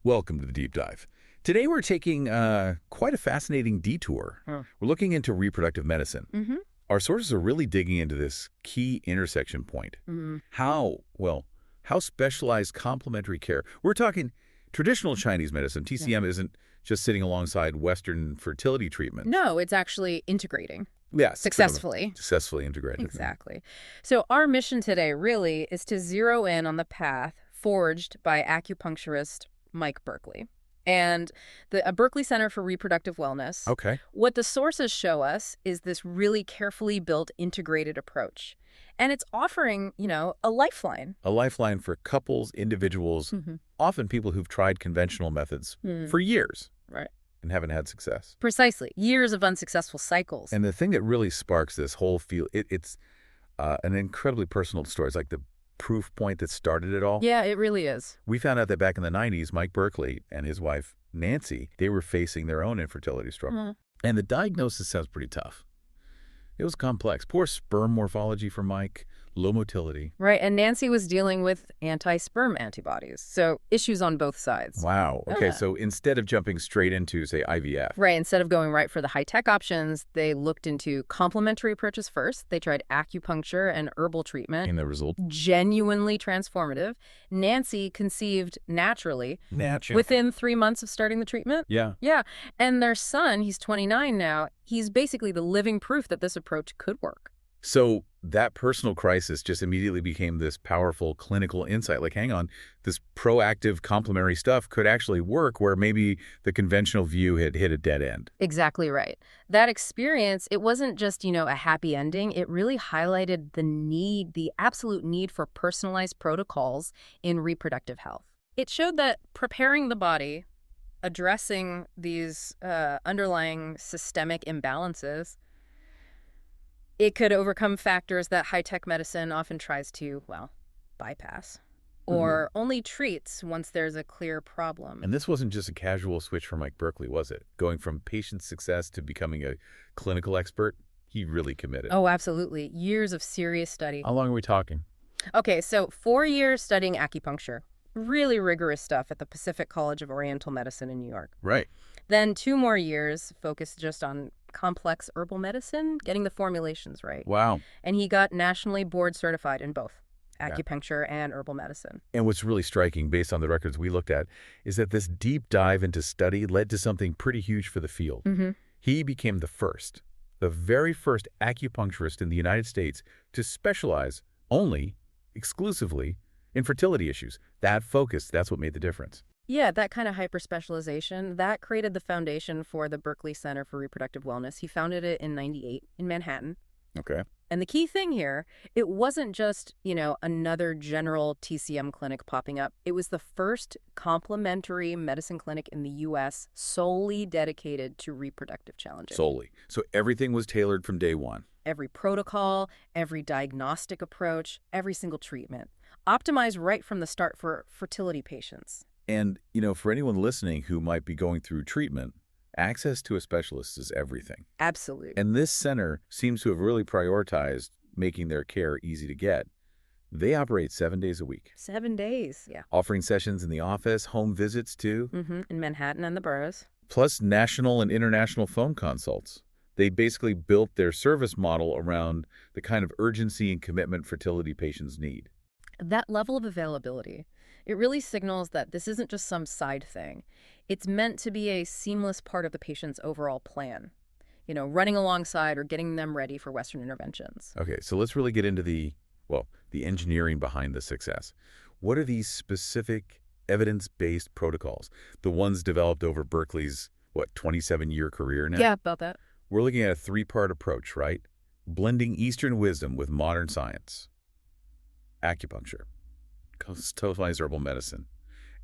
Welcome to the Deep Dive. Today we're taking quite a fascinating detour. We're looking into reproductive medicine. Our sources are really digging into this key intersection point. How specialized complementary care. We're talking traditional Chinese medicine. TCM isn't just sitting alongside Western fertility treatment. No, it's actually integrating. Yes. Successfully. Successfully integrated. Exactly. So our mission today really is to zero in on the path forged by acupuncturist Mike Berkley and the Berkley Center for Reproductive Wellness. Okay. What the sources show us is this really carefully built integrated approach. And it's offering, a lifeline. A lifeline for couples, individuals, often people who've tried conventional methods for years. Right. And haven't had success. Precisely. Years of unsuccessful cycles. And the thing that really sparks this whole field, it's an incredibly personal story. It's like the proof point that started it all. Yeah, it really is. We found out that back in the 90s, Mike Berkley and his wife, Nancy, they were facing their own infertility struggle. And the diagnosis sounds pretty tough. It was complex. Poor sperm morphology for Mike, low motility. Right, and Nancy was dealing with anti-sperm antibodies, so issues on both sides. Wow. Okay, so instead of jumping straight into, say, IVF. Right, instead of going right for the high-tech options, they looked into complementary approaches first. They tried acupuncture and herbal treatment. And the result? Genuinely transformative. Nancy conceived naturally. Within 3 months of starting the treatment. Yeah. Yeah, and their son, he's 29 now, he's basically the living proof that this approach could work. So that personal crisis just immediately became this powerful clinical insight. Like, hang on, this proactive complementary stuff could actually work where maybe the conventional view had hit a dead end. Exactly right. That experience, it wasn't just, a happy ending. It really highlighted the absolute need for personalized protocols in reproductive health. It showed that preparing the body, addressing these underlying systemic imbalances, it could overcome factors that high-tech medicine often tries to, bypass or only treats once there's a clear problem. And this wasn't just a casual switch for Mike Berkley, was it? Going from patient success to becoming a clinical expert, he really committed. Oh, absolutely. Years of serious study. How long are we talking? Okay, so 4 years studying acupuncture. Really rigorous stuff at the Pacific College of Oriental Medicine in New York. Right. Then 2 more years focused just on complex herbal medicine, getting the formulations right. Wow. And he got nationally board certified in both acupuncture and herbal medicine. And what's really striking, based on the records we looked at, is that this deep dive into study led to something pretty huge for the field. He became the very first acupuncturist in the United States to specialize exclusively in fertility issues. That focus, that's what made the difference. Yeah, that kind of hyper-specialization, that created the foundation for the Berkley Center for Reproductive Wellness. He founded it in '98 in Manhattan. Okay. And the key thing here, it wasn't just, another general TCM clinic popping up. It was the first complementary medicine clinic in the U.S. solely dedicated to reproductive challenges. Solely. So everything was tailored from day one. Every protocol, every diagnostic approach, every single treatment. Optimized right from the start for fertility patients. And, for anyone listening who might be going through treatment, access to a specialist is everything. Absolutely. And this center seems to have really prioritized making their care easy to get. They operate 7 days a week. 7 days, yeah. Offering sessions in the office, home visits too. In Manhattan and the boroughs. Plus national and international phone consults. They basically built their service model around the kind of urgency and commitment fertility patients need. That level of availability, it really signals that this isn't just some side thing. It's meant to be a seamless part of the patient's overall plan, running alongside or getting them ready for Western interventions. Okay, so let's really get into the engineering behind the success. What are these specific evidence-based protocols, the ones developed over Berkley's, 27-year career now? Yeah, about that. We're looking at a 3-part approach, right? Blending Eastern wisdom with modern science. Acupuncture, customized herbal medicine,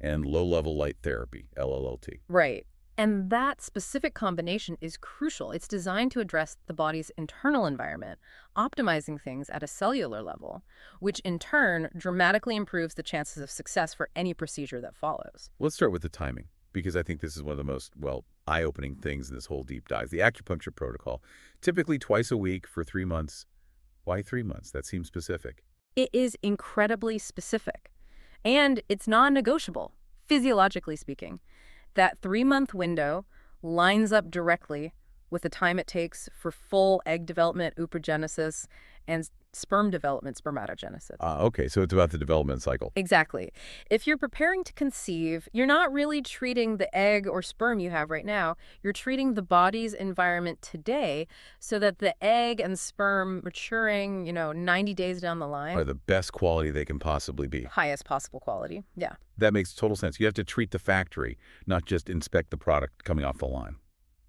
and low-level light therapy, LLT. Right. And that specific combination is crucial. It's designed to address the body's internal environment, optimizing things at a cellular level, which in turn dramatically improves the chances of success for any procedure that follows. Let's start with the timing, because I think this is one of the most, eye-opening things in this whole deep dive. The acupuncture protocol, typically twice a week for 3 months. Why 3 months? That seems specific. It is incredibly specific. And it's non-negotiable. physiologically speaking. That 3-month window lines up directly with the time it takes for full egg development, ooprogenesis, and sperm development, spermatogenesis. Okay, so it's about the development cycle. Exactly. If you're preparing to conceive, you're not really treating the egg or sperm you have right now. You're treating the body's environment today so that the egg and sperm maturing, 90 days down the line Are the best quality they can possibly be. highest possible quality. Yeah. That makes total sense. You have to treat the factory, not just inspect the product coming off the line.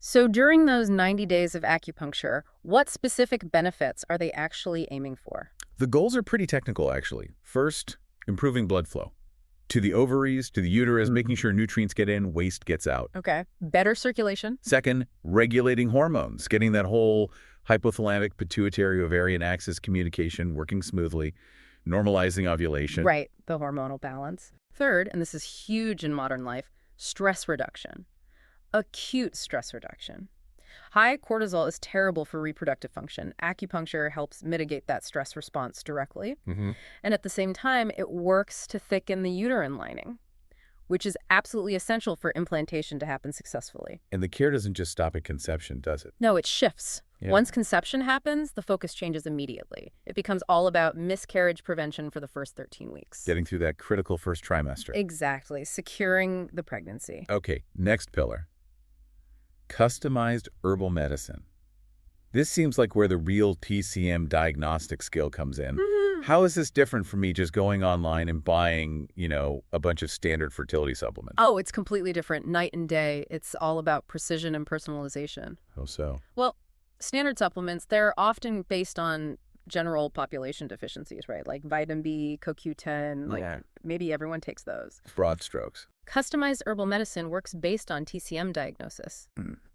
So during those 90 days of acupuncture, what specific benefits are they actually aiming for? The goals are pretty technical, actually. First, improving blood flow. To the ovaries, to the uterus, making sure nutrients get in, waste gets out. Okay. Better circulation. Second, regulating hormones, getting that whole hypothalamic pituitary ovarian axis communication working smoothly, normalizing ovulation. Right. The hormonal balance. Third, and this is huge in modern life, stress reduction. Acute stress reduction. High cortisol is terrible for reproductive function. Acupuncture helps mitigate that stress response directly. And at the same time, it works to thicken the uterine lining, which is absolutely essential for implantation to happen successfully. And the care doesn't just stop at conception, does it? No, it shifts. Yeah. Once conception happens, the focus changes immediately. It becomes all about miscarriage prevention for the first 13 weeks. Getting through that critical first trimester. Exactly. Securing the pregnancy. Okay, next pillar. Customized herbal medicine. This seems like where the real TCM diagnostic skill comes in. How is this different from me just going online and buying, a bunch of standard fertility supplements? Oh, it's completely different. Night and day. It's all about precision and personalization. Oh, so? Well, standard supplements, they're often based on general population deficiencies, right? Like vitamin B, CoQ10, maybe everyone takes those. Broad strokes. Customized herbal medicine works based on TCM diagnosis,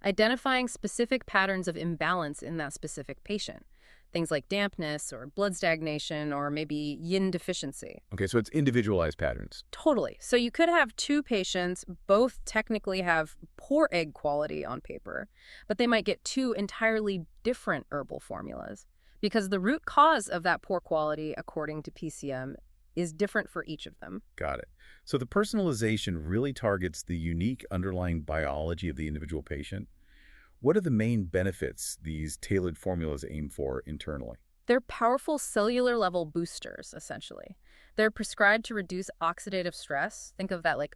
identifying specific patterns of imbalance in that specific patient. Things like dampness or blood stagnation or maybe yin deficiency. Okay, so it's individualized patterns. Totally. So you could have two patients, both technically have poor egg quality on paper, but they might get two entirely different herbal formulas because the root cause of that poor quality, according to PCM, is different for each of them. Got it. So the personalization really targets the unique underlying biology of the individual patient. What are the main benefits these tailored formulas aim for internally? They're powerful cellular level boosters, essentially. They're prescribed to reduce oxidative stress. Think of that like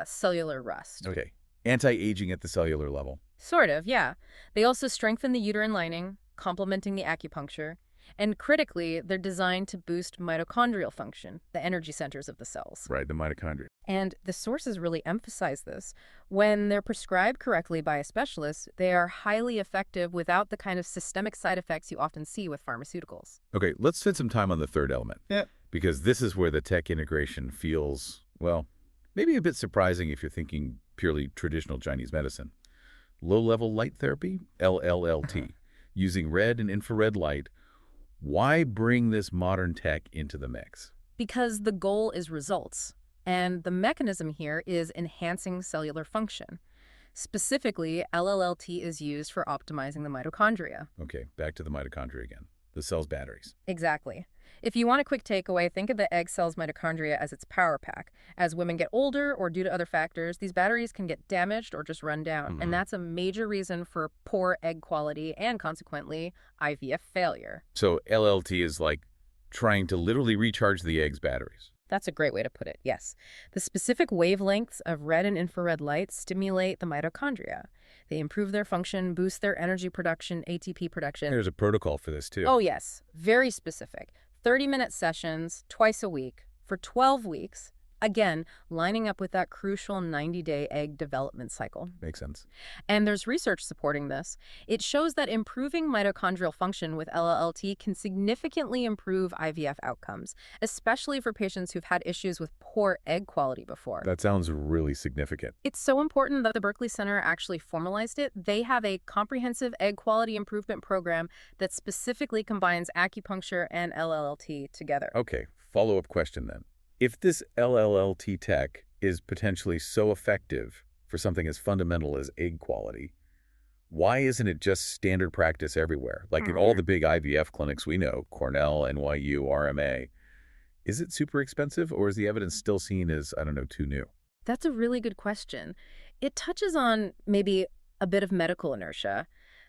cellular rust. Okay. Anti-aging at the cellular level. Sort of, yeah. They also strengthen the uterine lining, complementing the acupuncture. And critically, they're designed to boost mitochondrial function, the energy centers of the cells. Right, the mitochondria. And the sources really emphasize this. When they're prescribed correctly by a specialist, they are highly effective without the kind of systemic side effects you often see with pharmaceuticals. Okay, let's spend some time on the third element. Yeah. Because this is where the tech integration feels, well, maybe a bit surprising if you're thinking purely traditional Chinese medicine. Low-level light therapy, LLLT, using red and infrared light. Why bring this modern tech into the mix? Because the goal is results, and the mechanism here is enhancing cellular function. Specifically, LLLT is used for optimizing the mitochondria. Okay, back to the mitochondria again. The cell's batteries. Exactly. If you want a quick takeaway, think of the egg cell's mitochondria as its power pack. As women get older or due to other factors, these batteries can get damaged or just run down. And that's a major reason for poor egg quality and, consequently, IVF failure. So LLT is like trying to literally recharge the egg's batteries. That's a great way to put it, yes. The specific wavelengths of red and infrared light stimulate the mitochondria. They improve their function, boost their energy production, ATP production. There's a protocol for this, too. Oh, yes. Very specific. 30-minute sessions twice a week for 12 weeks. Again, lining up with that crucial 90-day egg development cycle. Makes sense. And there's research supporting this. It shows that improving mitochondrial function with LLLT can significantly improve IVF outcomes, especially for patients who've had issues with poor egg quality before. That sounds really significant. It's so important that the Berkley Center actually formalized it. They have a comprehensive egg quality improvement program that specifically combines acupuncture and LLLT together. Okay, follow-up question then. If this LLLT tech is potentially so effective for something as fundamental as egg quality, why isn't it just standard practice everywhere? Like in all the big IVF clinics we know, Cornell, NYU, RMA. Is it super expensive, or is the evidence still seen as, too new? That's a really good question. It touches on maybe a bit of medical inertia.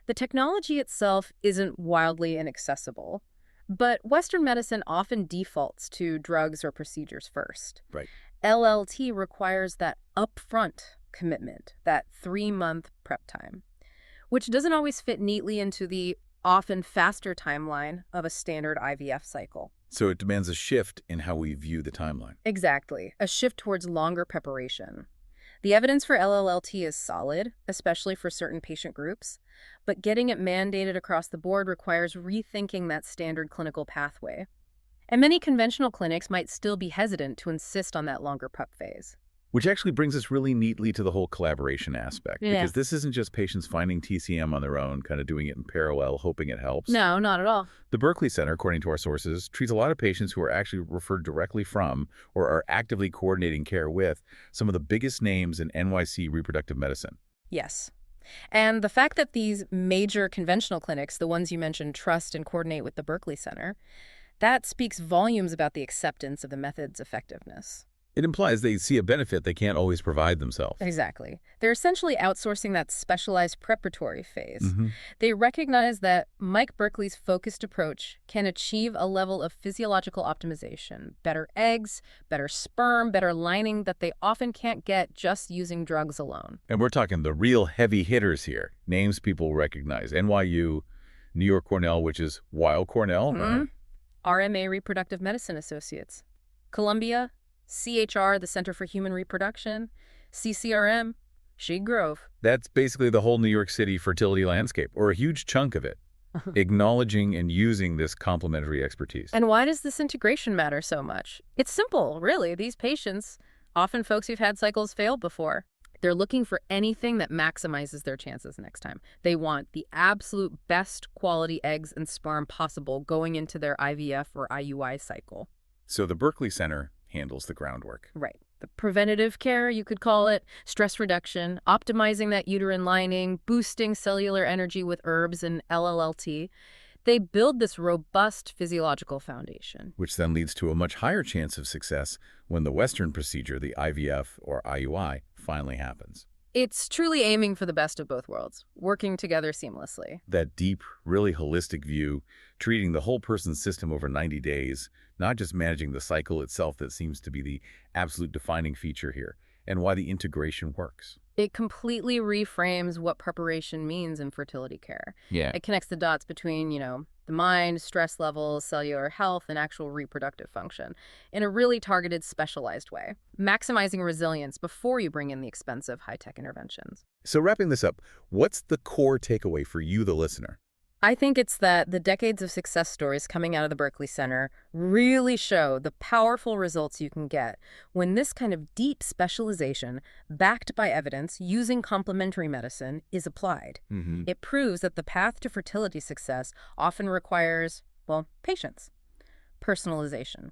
The technology itself isn't wildly inaccessible, but Western medicine often defaults to drugs or procedures first. Right. LLT requires that upfront commitment, that 3-month prep time, which doesn't always fit neatly into the often faster timeline of a standard IVF cycle. So it demands a shift in how we view the timeline. Exactly, a shift towards longer preparation. The evidence for LLT is solid, especially for certain patient groups, but getting it mandated across the board requires rethinking that standard clinical pathway. And many conventional clinics might still be hesitant to insist on that longer prep phase. Which actually brings us really neatly to the whole collaboration aspect. Yeah. Because this isn't just patients finding TCM on their own, kind of doing it in parallel, hoping it helps. No, not at all. The Berkley Center, according to our sources, treats a lot of patients who are actually referred directly from or are actively coordinating care with some of the biggest names in NYC reproductive medicine. Yes. And the fact that these major conventional clinics, the ones you mentioned, trust and coordinate with the Berkley Center, that speaks volumes about the acceptance of the method's effectiveness. It implies they see a benefit they can't always provide themselves. Exactly. They're essentially outsourcing that specialized preparatory phase. Mm-hmm. They recognize that Mike Berkley's focused approach can achieve a level of physiological optimization, better eggs, better sperm, better lining that they often can't get just using drugs alone. And we're talking the real heavy hitters here, names people recognize. NYU, New York Cornell, which is Weill Cornell. Mm-hmm. RMA Reproductive Medicine Associates. Columbia, CHR, the Center for Human Reproduction, CCRM, Shade Grove. That's basically the whole New York City fertility landscape, or a huge chunk of it, acknowledging and using this complementary expertise. And why does this integration matter so much? It's simple, really. These patients, often folks who've had cycles fail before, they're looking for anything that maximizes their chances next time. They want the absolute best quality eggs and sperm possible going into their IVF or IUI cycle. So the Berkley Center handles the groundwork. Right. The preventative care, you could call it, stress reduction, optimizing that uterine lining, boosting cellular energy with herbs and LLT. They build this robust physiological foundation. Which then leads to a much higher chance of success when the Western procedure, the IVF or IUI, finally happens. It's truly aiming for the best of both worlds, working together seamlessly. That deep, really holistic view, treating the whole person's system over 90 days, not just managing the cycle itself that seems to be the absolute defining feature here, and why the integration works. It completely reframes what preparation means in fertility care. Yeah. It connects the dots between, the mind, stress levels, cellular health, and actual reproductive function in a really targeted, specialized way, maximizing resilience before you bring in the expensive high-tech interventions. So wrapping this up, what's the core takeaway for you, the listener? I think it's that the decades of success stories coming out of the Berkley Center really show the powerful results you can get when this kind of deep specialization, backed by evidence using complementary medicine, is applied. Mm-hmm. It proves that the path to fertility success often requires, patience, personalization,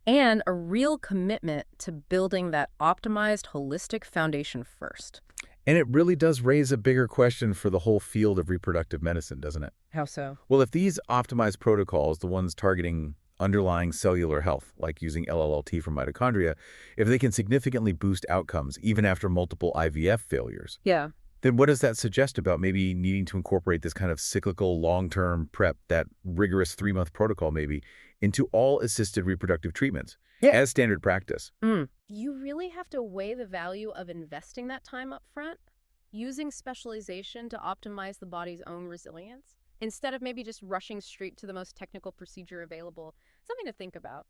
and a real commitment to building that optimized, holistic foundation first. And it really does raise a bigger question for the whole field of reproductive medicine, doesn't it? How so? Well, if these optimized protocols, the ones targeting underlying cellular health, like using LLT for mitochondria, if they can significantly boost outcomes even after multiple IVF failures, Yeah. then what does that suggest about maybe needing to incorporate this kind of cyclical long-term prep, that rigorous 3-month protocol maybe, into all assisted reproductive treatments as standard practice? You really have to weigh the value of investing that time up front, using specialization to optimize the body's own resilience, instead of maybe just rushing straight to the most technical procedure available. Something to think about.